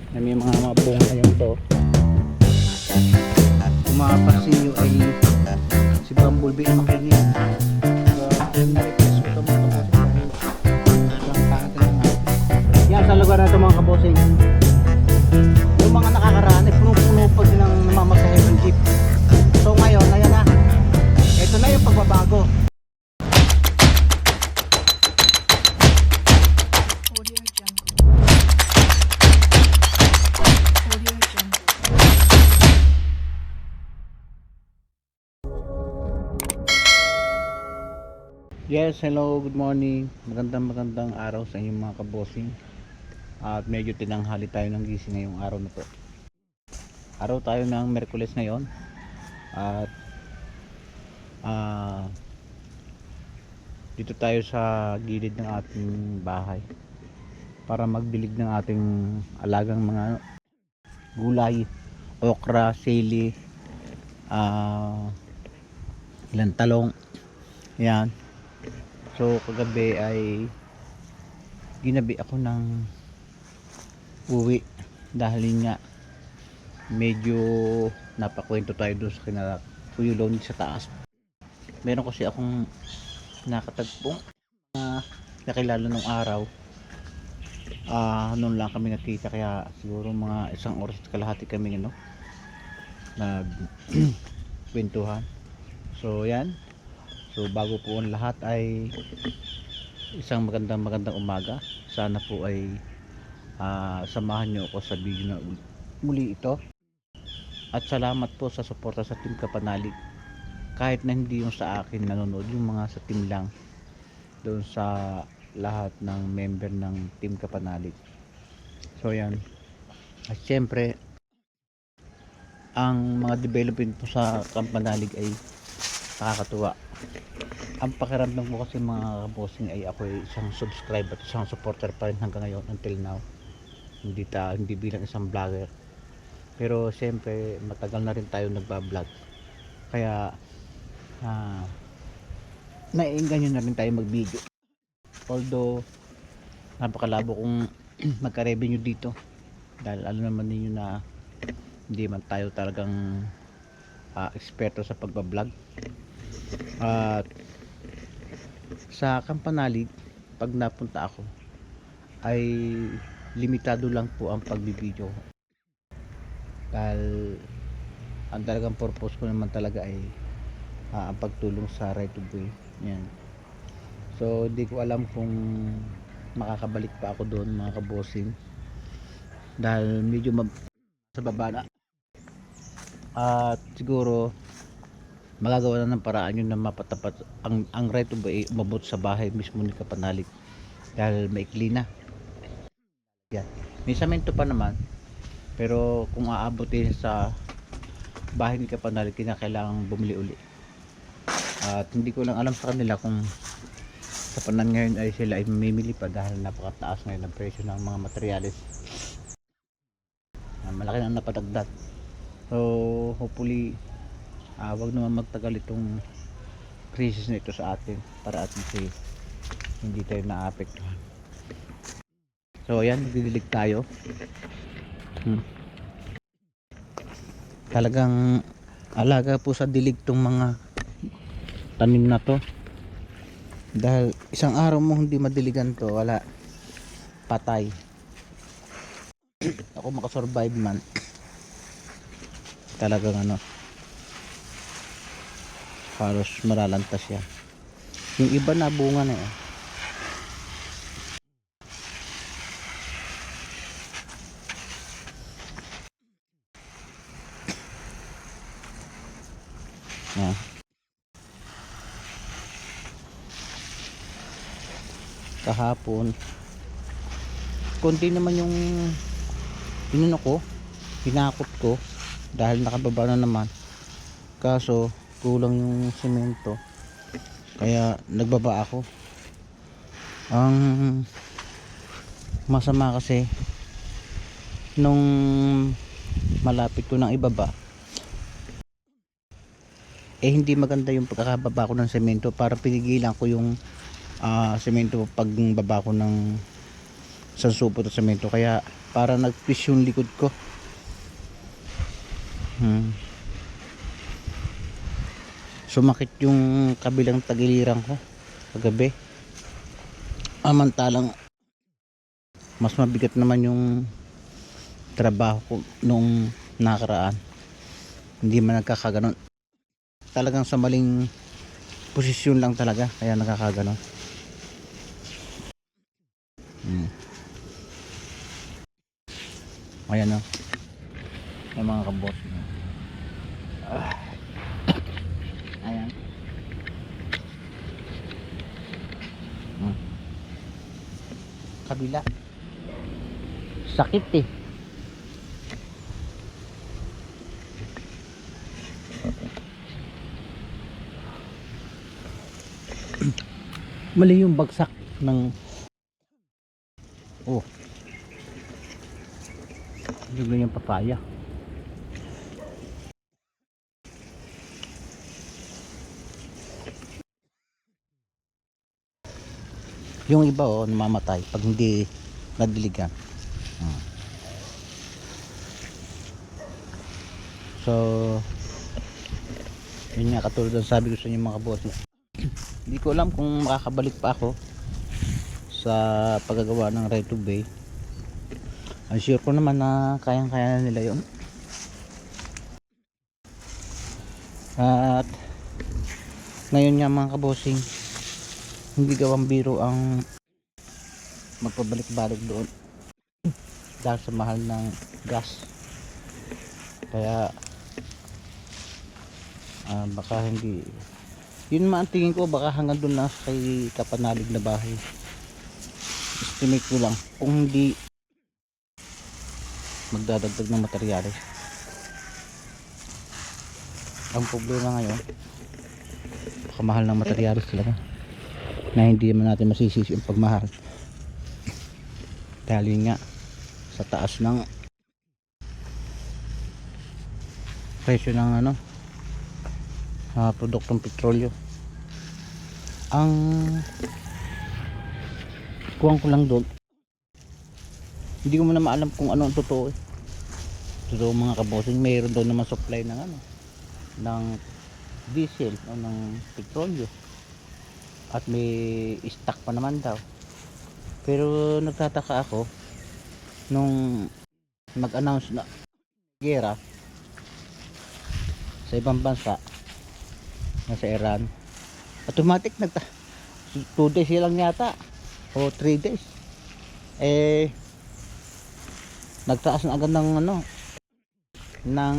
na may mga mabunga ngayon to. Kung mapapansin nyo ay si Bumblebee ay makinig. Na-request ko ito mga kabosing dahil sobrang pangit na nga. Yan sa lugar na ito mga kabosing, yung mga nakakaraan ay puno-puno pa din ang namamasahe ng jeep. So ngayon, ayan na, ito na yung pagbabago. Audio Jungle. Audio Jungle. Yes, hello, good morning. Magandang araw sa inyong mga kabosing. At medyo tinanghali tayo ng gising ngayong araw na to. Araw tayo ng Miyerkules ngayon. At dito tayo sa gilid ng ating bahay para magdilig ng ating alagang mga gulay, okra, sili, ilang talong. Yan. So kagabi ay ginabi ako ng uwi dahil nga medyo napakwento tayo doon sa kinakuyulong sa taas. Meron kasi akong nakatagpong nakilala nung araw. Noon lang kami nakita, kaya siguro mga isang oras at kalahati kami nag kwentuhan. So yan. So bago po ang lahat ay isang magandang umaga. Sana po ay samahan nyo ako sa video na muli ito. At salamat po sa suporta sa Team Kapanalig. Kahit na hindi yung sa akin nanonood, yung mga sa team lang, doon sa lahat ng member ng Team Kapanalig. So yan. At syempre ang mga development po sa Kapanalig ay nakakatuwa. Ang pakiramdam ko kasi mga kabosing ay ako ay isang subscriber at isang supporter pa rin hanggang ngayon until now. Hindi bilang isang vlogger. Pero siyempre matagal na rin tayo nagba-vlog. Kaya naiinganyo na rin tayo mag-video. Although napakalabo kung magka-revenue dito. Dahil alam naman ninyo na hindi man tayo talagang eksperto sa pagba-vlog. At sa Kapanalig, pag napunta ako ay limitado lang po ang pagbibideo, dahil ang talagang purpose ko naman talaga ay ang pagtulong sa right of way. Yan. So hindi ko alam kung makakabalik pa ako doon mga kabosing, dahil medyo sa baba na. At siguro magagawa na ng paraan yun na mapatapat ang right of way umabot sa bahay mismo ni Kapanalig, dahil maikli na yan. May samento pa naman, pero kung aabotin sa bahay ni Kapanalig kinakailangan bumili uli. At hindi ko lang alam sa kanila kung sa panahon ngayon ay sila ay mamimili pa, dahil napakataas ngayon ang presyo ng mga materyales. Malaki na napadagdag. So hopefully wag naman magtagal itong crisis na ito sa atin, para at least hindi tayo naapektuhan. So ayan, magdidilig tayo. Talagang alaga po sa dilig tong mga tanim na to, dahil isang araw mo hindi madiligan to, wala, patay. Ako makasurvive man, talagang halos maralantas yan. Yung iba na bunga na yan. Yan. Kahapon konti naman yung hinakot ko, dahil nakababa na naman, kaso kulang yung semento, kaya nagbaba ako. Ang masama kasi nung malapit ko nang ibaba hindi maganda yung pagkakababa ko ng semento, para pinigilan ko yung semento pag baba ko ng isang supot na semento, kaya para nagpis yung likod ko. Sumakit yung kabilang tagiliran ko kagabi, amantalang mas mabigat naman yung trabaho ko nung nakaraan, hindi man nagkakaganon, talagang sa maling posisyon lang talaga kaya nagkakaganon. Ayan o, yung mga kabos. Ayan. Kabila. Sakit eh. Mali yung bagsak ng bigla yung papaya. Yung iba namamatay pag hindi nadiligan. So yun nga, katulad ng sabi ko sa inyo mga boss, hindi ko alam kung makakabalik pa ako sa paggagawa ng right of way. I'm sure ko naman na kayang-kaya na nila yun. At ngayon nga mga kabosing, hindi gawang biro ang magpabalik-balik doon dahil sa mahal ng gas. Kaya baka hindi, yun man ang tingin ko, baka hanggang doon lang kay kapanalig na bahay. Estimate ko lang, kung hindi magdadagdag ng materyales. Ang problema ngayon, baka mahal ng materyales talaga, na hindi naman natin masisisi yung pagmahal dahil yun nga sa taas ng presyo ng produktong petrolyo. Ang kuwang ko lang doon, hindi ko muna maalam kung ano ang totoo totoo mga kabosing. Mayroon daw naman supply ng ng diesel o ng petrolyo at may stock pa naman daw. Pero nagtataka ako nung nag-announce na gera sa ibang bansa, nasa Iran, automatic 2 days lang yata o 3 days nagtaas na agad ng ng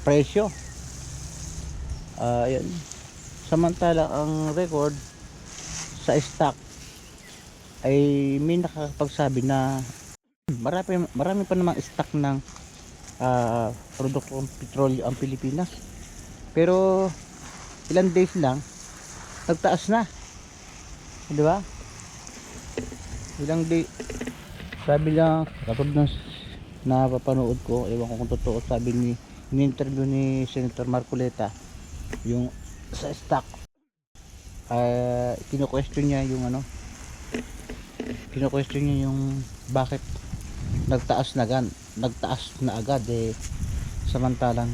presyo. Yun. Samantala ang record sa stock ay may nakakapagsabi na marami pa namang stock ng produktong petrolyo ang Pilipinas, pero ilang days lang nagtaas na, di ba? Ilang day, sabi lang katulad ng napapanood ko, ewan ko kung totoo, sabi in-interview ni Senator Marcoleta yung sa stock, kino-question niya yung kino-question niya yung bakit nagtaas na agad samantalang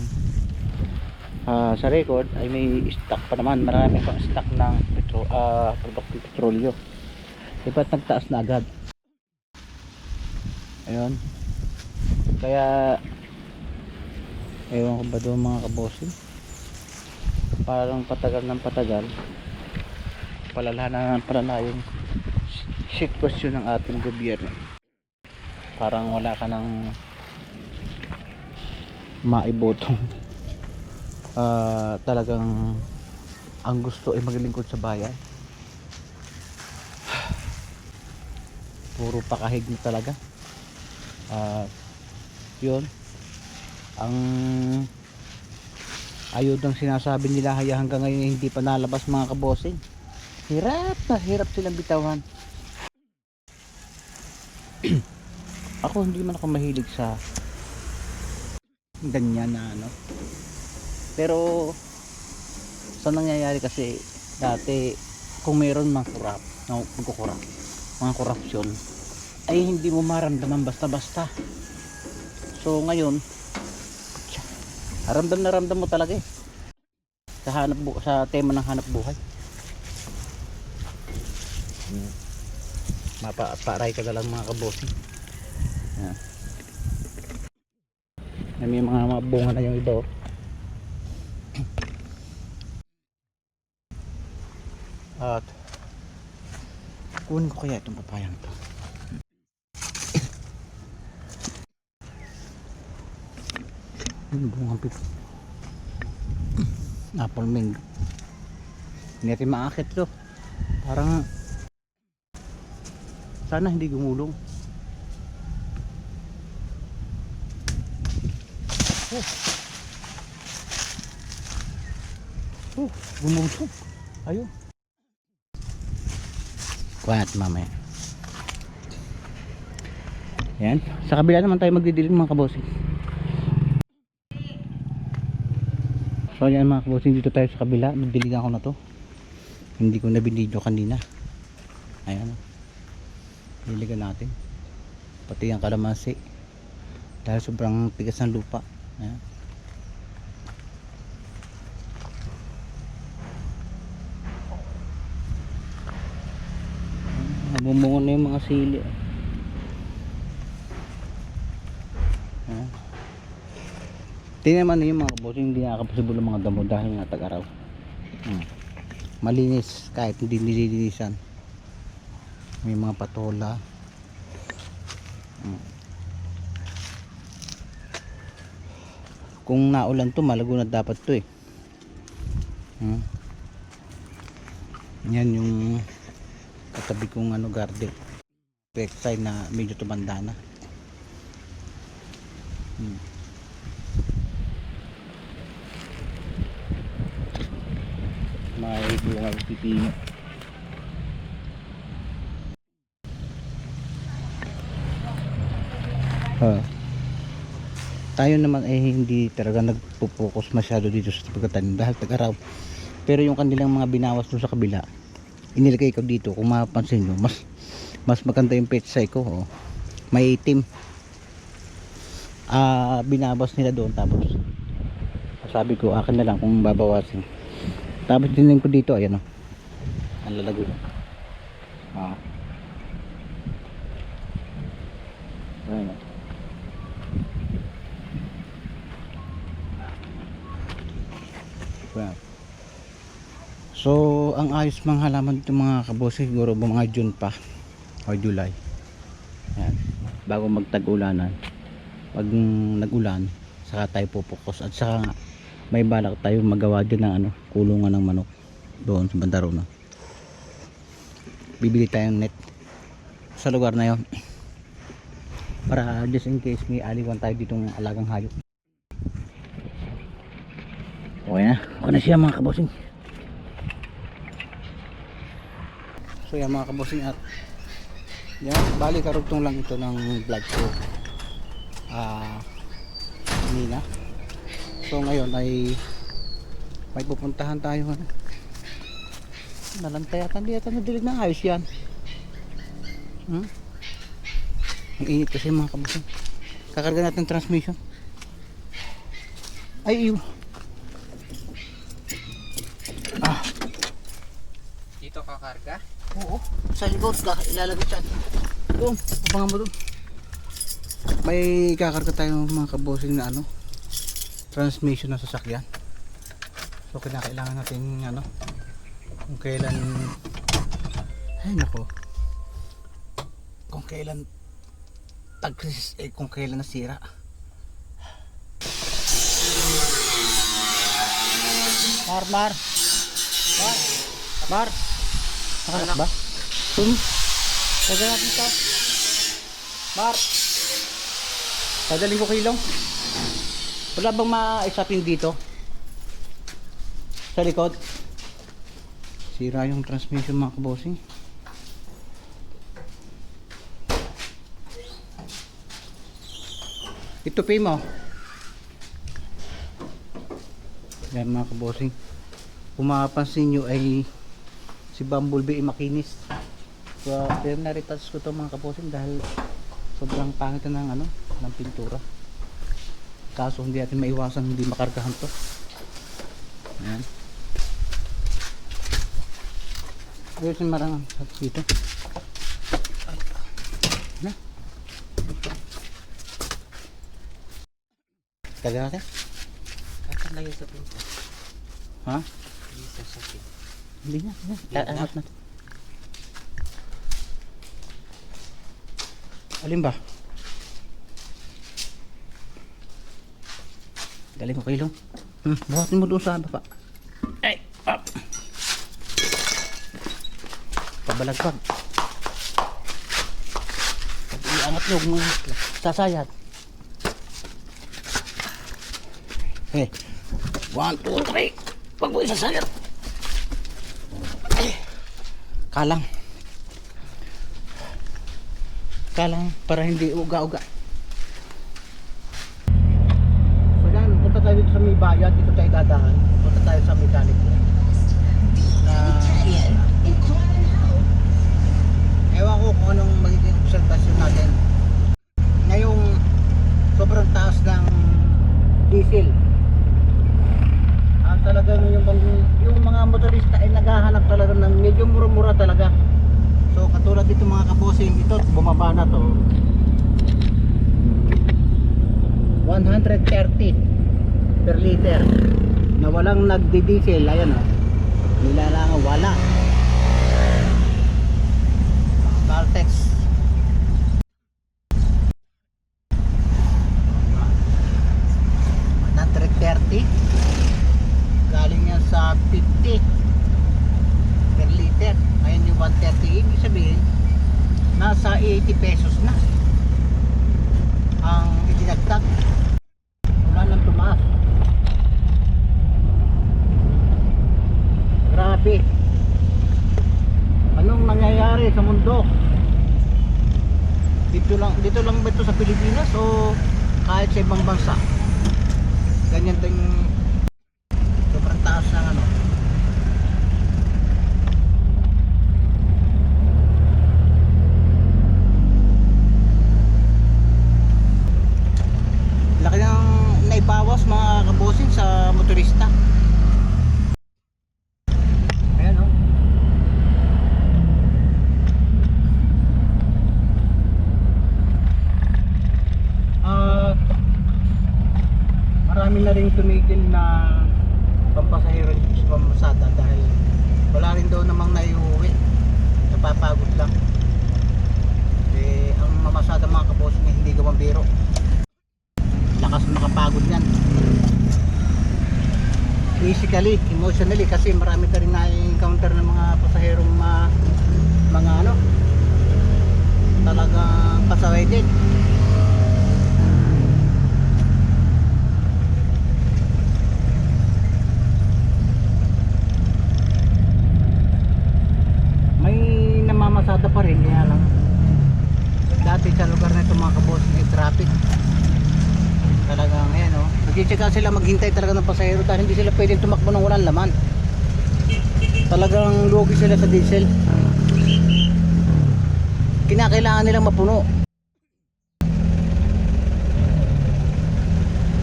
sa record ay may stock pa naman, marami pang stock ng produktong petrolyo, ba't nagtaas na agad? Ayun, kaya ewan ko ba doon mga kabossing, parang patagal ng patagal palala yung sitwasyon ng ating gobyerno. Parang wala ka ng maibotong talagang ang gusto ay maglingkod sa bayan. Puro pakahig na talaga. Yun ang ayudang sinasabi nila, hanggang ngayon hindi pa nalabas mga kabosing. Hirap na hirap silang bitawan. Ako hindi man ako mahilig sa ganyan na pero sa nangyayari kasi dati, kung meron mang kurap, magkukurap, mga korupsyon ay hindi mo maramdaman basta-basta. So ngayon, ramdam na ramdam mo talaga eh sa tema ng hanap buhay. Mapaparay ka na lang mga kabossing. Yan. May mga bunga na yung iba oh. At kunin ko kaya itong papayang to. Bunga pito. Apple mango. Hindi natin maakit to. Parang sana hindi gumulong. Gumulong. Ayun. Kuha natin mamaya. Yan. Sa kabila naman tayo magdidilim mga kabossing. So yan mga kabossing, dito tayo sa kabila. Nagdiligan ko na to. Hindi ko na binidyo kanina. Ayan. Diligan natin. Pati yung kalamansi. Dahil sobrang tigas ng lupa. Ayan. Bumungo na yung mga sili. Ayan. Tingnan naman yung mga kabossing, hindi nakakaposible ng mga damo dahil nga tag-araw. Malinis kahit hindi nililinisan. May mga patola. Kung naulan to, malago na dapat to eh. Yan yung katabi kong garden. Pexay na medyo tumanda na. May bunga pipino. Tayo naman ay hindi talaga nagpo-focus masyado dito sa pagtatanim dahil tag-araw. Pero yung kanilang mga binawas doon sa kabila, inilagay ko dito. Kung mapapansin nyo, mas maganda yung petsay ko. May itim. Binabas nila doon, tapos sabi ko akin na lang kung babawasin. Tapos dinilin ko dito, ayan ang lalago. Ayan So ang ayos mga halaman dito mga kabossing, siguro mga June pa o July. Ayan. Bago magtag-ulanan, pag nag-ulan saka tayo pupokus, at saka may balak tayo magawa din ng kulungan ng manok doon sa bandaro na. Bibili tayong net sa lugar na yon para just in case may aliwan tayo ditong alagang hayop. Okay na siya mga kabossing. So yan mga kabossing, at yan, bali karugtong lang ito ng vlog ko kanina. So ngayon ay may pupuntahan tayo. Nalantay at hindi yata nadilig na ayos yan. Ang init kasi mga kabossing. Kakarga natin transmission. Ay iyo. Dito kakarga? Oo, sa likod ka ilalagay dyan. Doon, abangan mo doon. May kakarga tayo mga kabossing na transmission ng sasakyan. So kinakailangan natin kung kailan, ay nako, kung kailan kung kailan nasira. Mar nakalas ba? Tagal natin ito. Mar, padaling ko kilong. Wala bang maisapin dito sa likod? Sira yung transmission mga kabossing. Ito pay mo. Yan mga kabossing, kung mapapansin nyo ay si Bumblebee ay makinis. So, na-retouch ko to mga kabossing dahil sobrang pangit na ng ano, ng pintura. Kaso hindi natin maiwasan hindi makargahan to. Ayan. Ayusin marang dito. Na. Karga natin? Kakan lagi sa pinto. Ha? Hindi sa sakit. Hindi na. Angat natin. Alin ba? Galing ko kayo. Buhatin mo doon sa baba. Ay! Up! Pabalagbag. Pag iangat nyo, kung sasayat. Okay. 1, 2, 3. Pag mo isasayat. Ay! Kalang. Kalang para hindi uga-uga. So yan, punta tayo dito sa may bayad, dito tayo dadaan. Punta tayo sa mechanic. Ewan ko kung anong magiging observation natin. Ngayong sobrang taas ng diesel. Talagang yung mga motorista ay naghahanap talaga ng medyo mura-mura talaga. So katulad dito mga kabossing, ito bumaba na to 130 per liter na walang nagdi-diesel. Ayan o, nilalangan wala. Caltex 130, galing yan sa 50 per liter. Ngayon yung 130, ibig sabihin nasa 80 pesos na ang idinagdag. Wala nang tumaas. Grabe, anong nangyayari sa mundo? Dito lang ba ito sa Pilipinas o kahit sa ibang bansa? Ganyan din, sobrang taas ng ano. Laki ng naibawas mga kabossing sa motorista. Ayan o. Marami na rin tumigil na pampasahero sa pamamasada dahil wala rin daw namang naiuwi. Napapagod lang. Eh, ang mamasada mga kabossing hindi gawang biro. Lakas makapagod yan physically, emotionally, kasi marami ka rin na-encounter ng mga pasaherong mga ano talagang pasaway din. May namamasada pa rin, kaya lang dati sa lugar na ito mga kaboss may traffic talagang. Ayan o, nagtsika sila maghintay talaga ng pasahero dahil hindi sila pwedeng tumakbo ng walang laman. Talagang lugi sila sa diesel, kinakailangan nilang mapuno.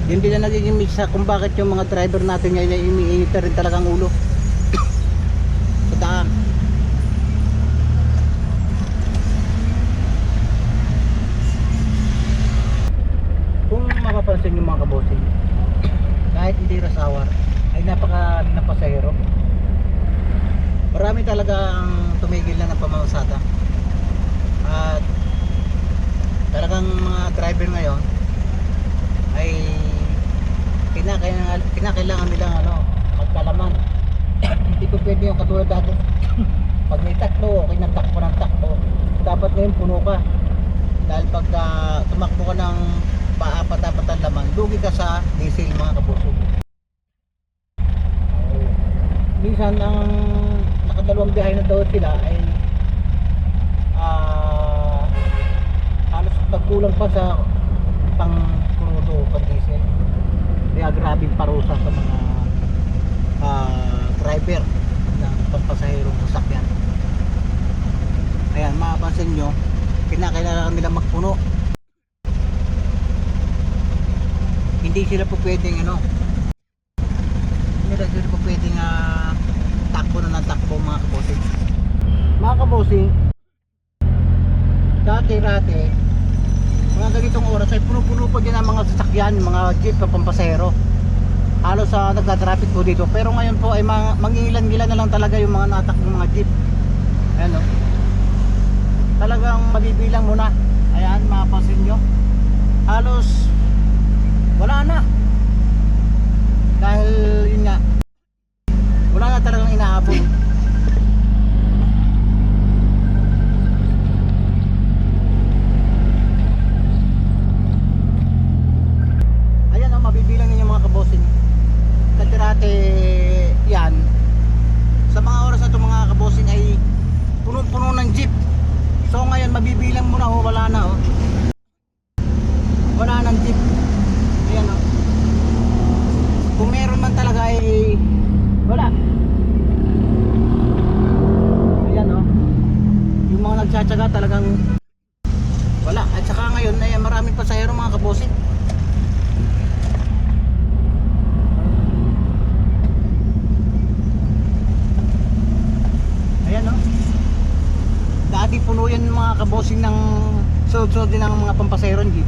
Yun din na nagiging misa kung bakit yung mga driver natin ngayon ay umiinit na rin talagang ulo sa daan. Kung mapapansin nyo mga kabossing, kahit hindi rush hour ay napaka na pasahero. Marami talagang tumigil na ng pamamasada. At talagang mga driver ngayon ay kinakailangan nilang magkalaman. Hindi ko pwede yung katulad dati. Pag may takbo, okay, nagtakbo ng takbo. Dapat ngayon puno ka. Dahil pag tumakbo ka ng paapat-apat ang laman, lugi ka sa diesel mga kapuso. Minsan ang nakadalawang biyahe na daw sila ay halos pagkulang pa sa pang crudo o pang diesel. Kaya grabing parusa sa mga driver ng pampasahirong sasakyan. Ayan, mapapansin nyo, kinakailangan nila magpuno. Hindi sila po pwedeng hindi sila po pwedeng takbo na ng takbo mga kabosing. Mga kabosing, dati mga ganitong oras ay puno-puno pa din ang mga sasakyan, mga jeep na pampasahero. Halos nagtatraffic po dito, pero ngayon po ay mangilan-gilan na lang talaga yung mga natakbong mga jeep. Ayan o, talagang mabibilang mo na. Ayan, mapapansin nyo, halos wala na, dahil yun nga, wala na talagang inaabot. Ayan o, mabibilang ninyo mga kabosing. Dati yan, sa mga oras na ito mga kabosing ay puno-puno ng jeep. So ngayon mabibilang mo na ho, wala na ho, wala ng jeep. Ayan ho, kung meron man talaga ay wala. Ayan ho, yung mga nagtsatsaga talagang wala. At saka ngayon ay maraming pasahero mga kabosing. Ayan o, dati puno yan mga kabosing ng sunod-sunod din ng mga pampasaheron jeep,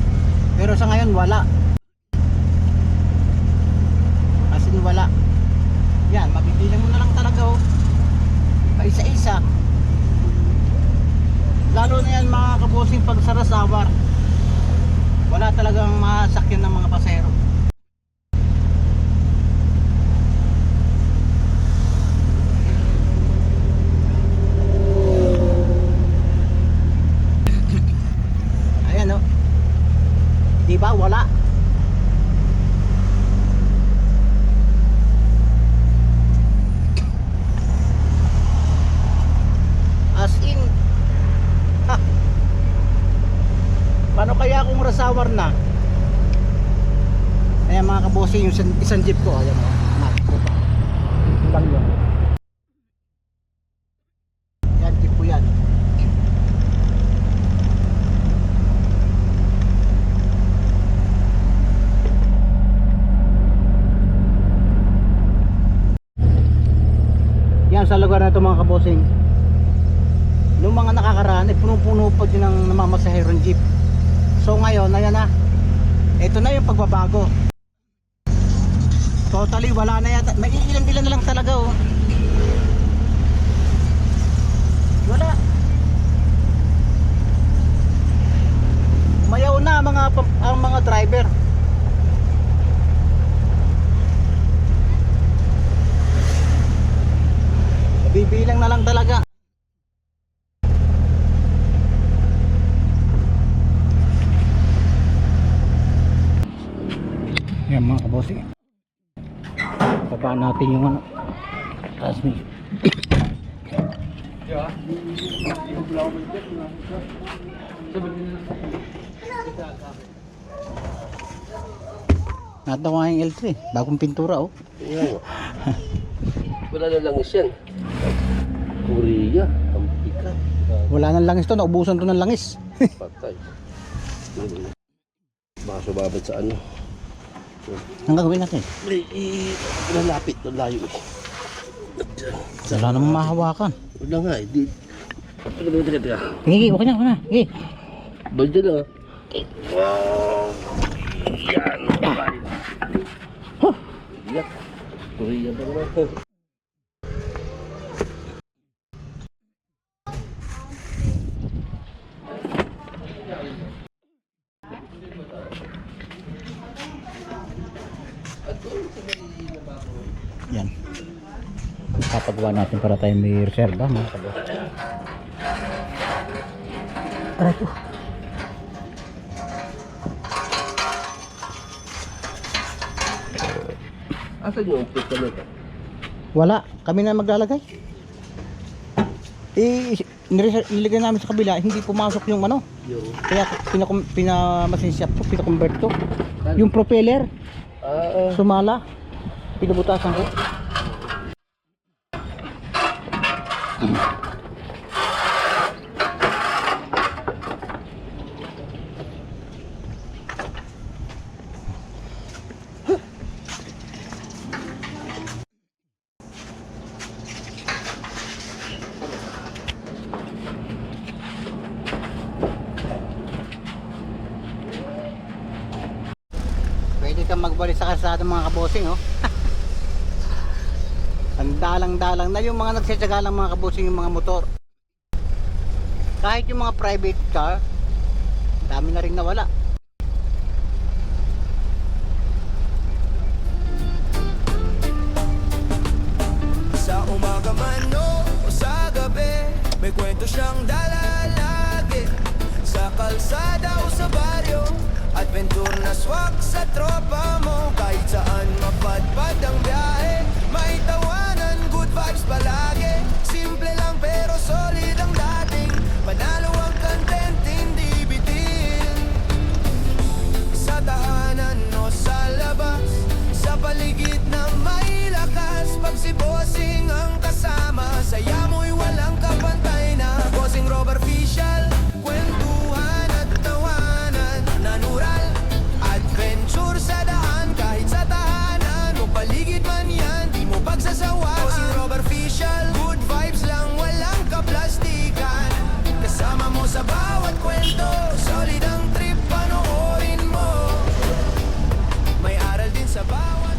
pero sa ngayon wala, as in wala. Yan, mabibilang mo na lang talaga o, paisa-isa. Lalo na yan mga kabosing pag sa rush hour, wala talagang masakyan ng mga pasahero. Ayan o, diba wala. As in, ha, paano kaya kung rush hour na? Ayan mga kabosing, yung isang jeep ko, ayan o, lang yun. Yan, jeep ko yan. Yan sa lugar na ito mga kabosing, nung mga nakakaraan ay puno-puno pa din ng namamasaherong jeep. So ngayon, ayan na, ito na yung pagbabago. Totally wala na yata, may ilan-ilan na lang talaga oh. Wala, mayaw na ang mga driver. Bibilang na lang talaga. Yan mga kabosing, baba natin yung transmission. Natawa yung L3, bagong pintura oh. Wala na langis yan. Korea, ang pika. Wala nang langis to, naubusan to ng langis. Patay. Baka sumabit sa ano. Ang gagawin natin? Lalapit, layo. Wala namang mahawakan. Wala nga, hindi. Teka. Sige, okay na. Sige. Balde lang. Wow! Yan! Huh. Yak! Korea ba naman? Yan. Papagawa natin para tayo may reserva mga kabos. Aray ko. Asan yung umpit ka nito? Wala, kami na maglalagay. Nilagay namin sa kabila, hindi pumasok yung ano. Yung... Kaya pinamasinsyap ko, pinakonvert ko. Yung propeller, sumala. Pinabutasan ko. kang magbalik sa kalsada mga kabosing, oh. Ang dalang-dalang na yung mga nagsasyaga lang mga kabosing, yung mga motor. Kahit yung mga private car, dami na rin nawala. Sa umaga man o sa gabi, may kwento siyang dala lagi. Sa kalsada o sa baryo, adventure na swak sa tropa mo. Kahit saan mapadpad ang biyahe, may tawanan, good vibes palagi. Simple lang pero solid ang dating, panalo ang content, hindi bitin. Sa tahanan o sa labas, sa paligid na may lakas. Pag si Bossing ang kasama, saya mo'y walang kapantay na. Bossing Robert Official, kwentuhan at tawanan. Natural, adventure sa daan. Kahit sa tahanan o paligid man yan, di mo pagsasawaan. Bossing Robert Official, good vibes lang, walang kaplastikan. Kasama mo sa bawat kwento, solid ang trip, panoorin mo. May aral din sa bawat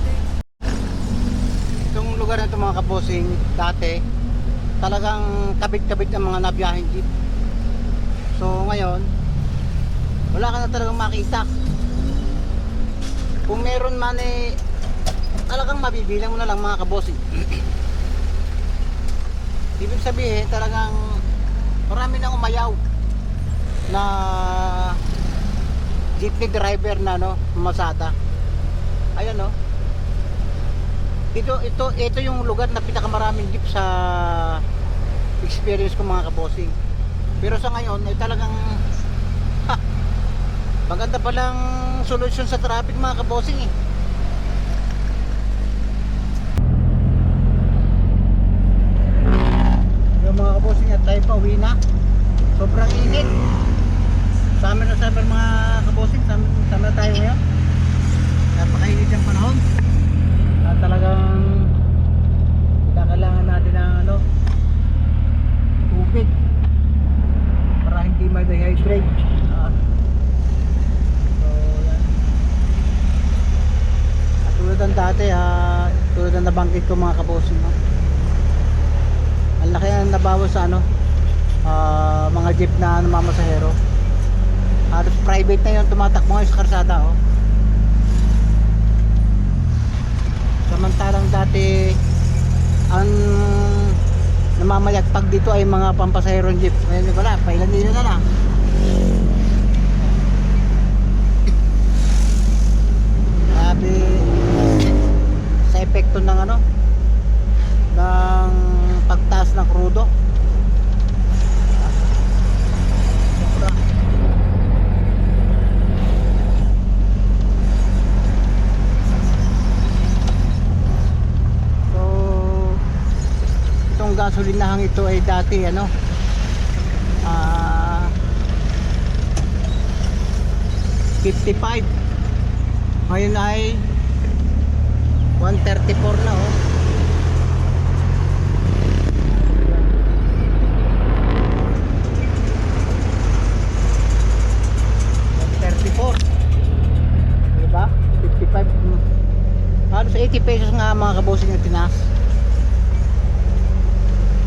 Itong lugar na ito mga kabosing, dati talagang kabit-kabit ang mga nabiyaheng jeep. So ngayon, wala ka na talagang makita. Kung meron man eh, talagang mabibilang mo na lang mga kabosing. Ibig sabihin talagang marami nang umayaw na jeepney driver na masada. Ayan no. Ito yung lugar na pinakamaraming jeep sa experience ko mga kabosing. Pero sa ngayon ay talagang maganda palang solusyon sa traffic mga kabosing eh. Yung mga kabosing at tayo pa uwi na. Sobrang init. Sa amin mga kabosing, sa amin na tayo ngayon. Napakainit yung panahon. At talagang kailangan natin ng tubig para hindi ma-dehydrate. So yan. At tulad ng dati tulad ng nabanggit ko mga kabosing, ang laki ang nabawas sa mga jeep na namamasahero. Halos private na yun tumatakbo ngayon sa karsada samantalang dati ang namamayagpag dito ay mga pampasahero jeep. Ngayon wala, pailan na lang. Sabi sa epekto ng ng pagtaas ng krudo. Sobra. Itong gasolinahang ito ay dati 55, ngayon ay 134 na 134, diba? 55, halos 80 pesos nga mga kabosing yung tinaas.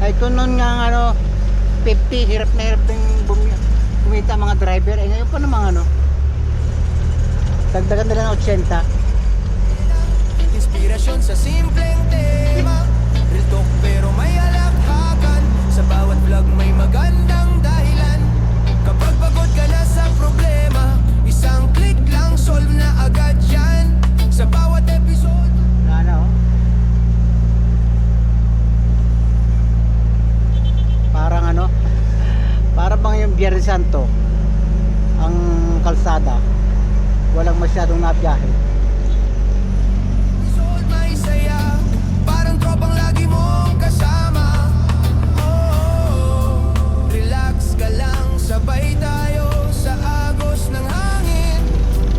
Ay kung noon nga 50, hirap na hirap yung kumita mga driver. Eh ngayon pa naman dagdagan nila ng 80. inspirasyon sa simpleng tema. Real talk pero may alakhakan. Sa bawat vlog may magandang dahilan. Kapag pagod ka na sa problema, isang click lang solve na agad yan. Sa bawat episode Wala na parang bang yung Biyernes Santo ang kalsada walang masyadong nabiyahe. episode may saya, parang tropang lagi mong kasama. Oh, relax ka lang, sabay tayo sa agos ng hangin.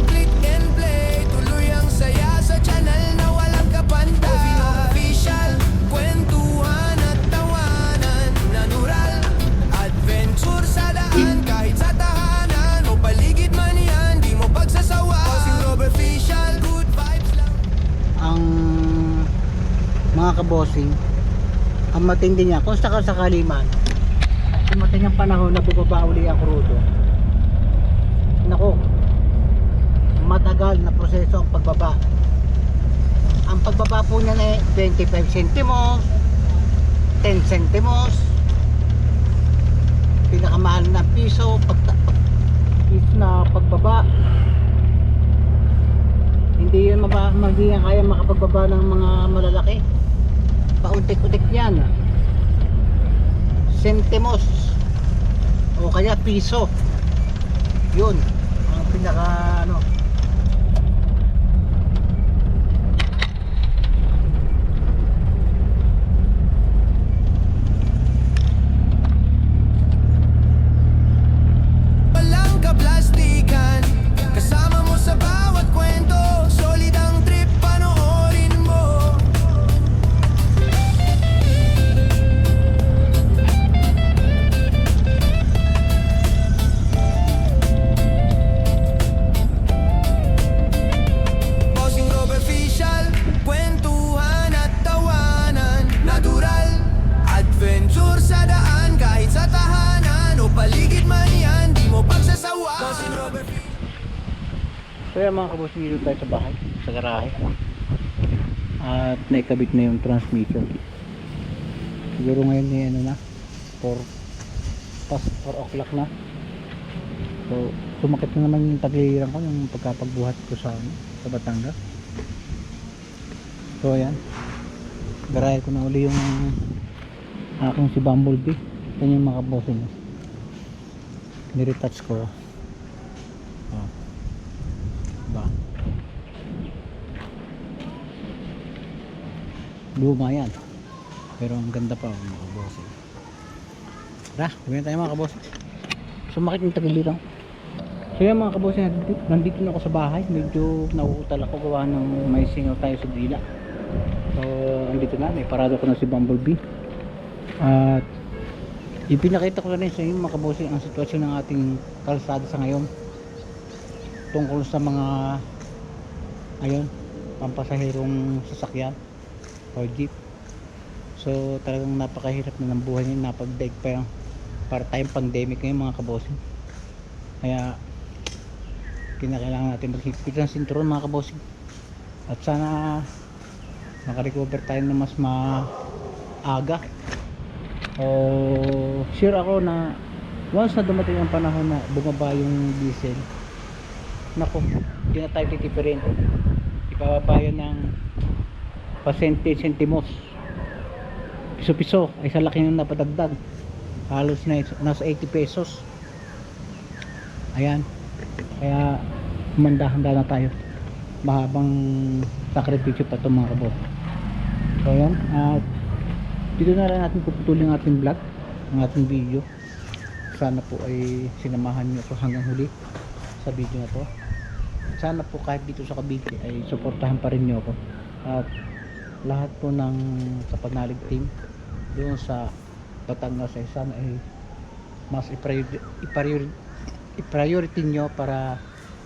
Click and play, tuloy ang saya sa channel na walang kapantay. Official, kwentuhan at tawanan. Natural, adventure sa daan. Kahit sa tahanan o paligid man yan, di mo pagsasawa. Bossing Robert Official, mga kabossing, ang matindi niya, kung sakali man dumating ang panahon na bubaba uli ang krudo, nako, matagal na proseso ang pagbaba. Ang pagbaba po niya na 25 centimos, 10 centimos, pinakamahal na piso na pagbaba. Hindi yun hindi yan kaya makapagbaba ng mga malalaki. Pauntik-untik yan, centimos o kaya piso, yun ang pinaka ano. Walang kaplastikan, kasama mo sa bawat kwento. Solid ang trip, panoorin mo. Bossing Rob Official, kwentuhan at tawanan. Natural, adventure sa daan. Kahit sa tahanan o paligid man yan, di mo pagsasawaan. Bossing Rob Official. So yan mga kabossing, dito tayo sa bahay, sa garahe, at naikabit na yung transmission. Siguro ngayon ni ano na 4 o'clock na. So sumakit na naman yung tagliran ko yung pagkapagbuhat ko sa Batangas. So ayan, garahe ko na uli yung aking si Bumblebee. Yan yung mga kabossing, niretouch ko. Ba, luma yan pero ang ganda pa mga kabossing. Tara, gawin tayo mga kabossing. Sumakit yung tagiliran. So yan mga kabossing, nandito na ako sa bahay. Medyo nauutal ako gawa ng may singaw tayo sa dila. So andito na, may parado ko na si Bumblebee. At ipinakita ko na rin sa inyo mga kabossing ang sitwasyon ng ating kalsada sa ngayon tungkol sa mga ayun, pampasaherong sasakyan o jeep. So talagang napakahirap na ng buhay ngayon, napagdaig pa yung para tayong pandemic ngayon mga kabossing. Kaya kinakailangan natin maghigpit ng sinturon mga kabossing, at sana makarecover tayo na mas maaga. O sure ako na once na dumating ang panahon na bumaba yung diesel, nako, hindi na tayo titipirin. Ipababayan ng pasente, sentimos, piso-piso ay sa laki ng napadagdag. Halos na nasa 80 pesos. Ayan, kaya humanda-handa na tayo. Mahabang sakripisyo pa ito mga kabot. So ayan, at dito na lang natin puputulin ang ating vlog, ang ating video. Sana po ay sinamahan niyo ako hanggang huli sa video na to. Sana po kahit dito sa Cavite ay suportahan pa rin niyo ako, at lahat po ng Kapanalig team doon sa Batangas ay sana ay mas i-priority nyo para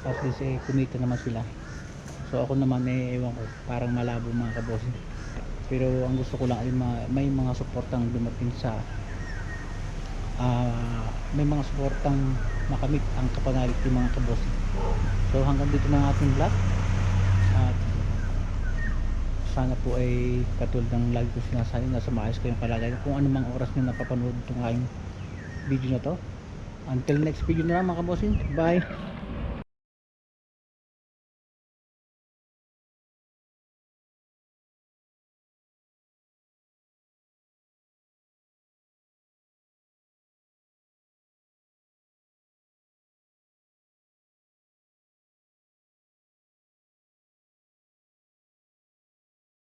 at least kumita naman sila. So ako naman ewan ko, parang malabo mga kabossing, pero ang gusto ko lang ay may mga suportang dumating sa may mga suportang makamit ang Kapanalig team mga kabossing. So hanggang dito na ang ating vlog, at sana po ay katulad ng lagi ko sinasabi, nasa maayos kayong kalagayan kung anumang oras nyo napapanood itong aking video na to. Until next video na lang mga kabossing, bye.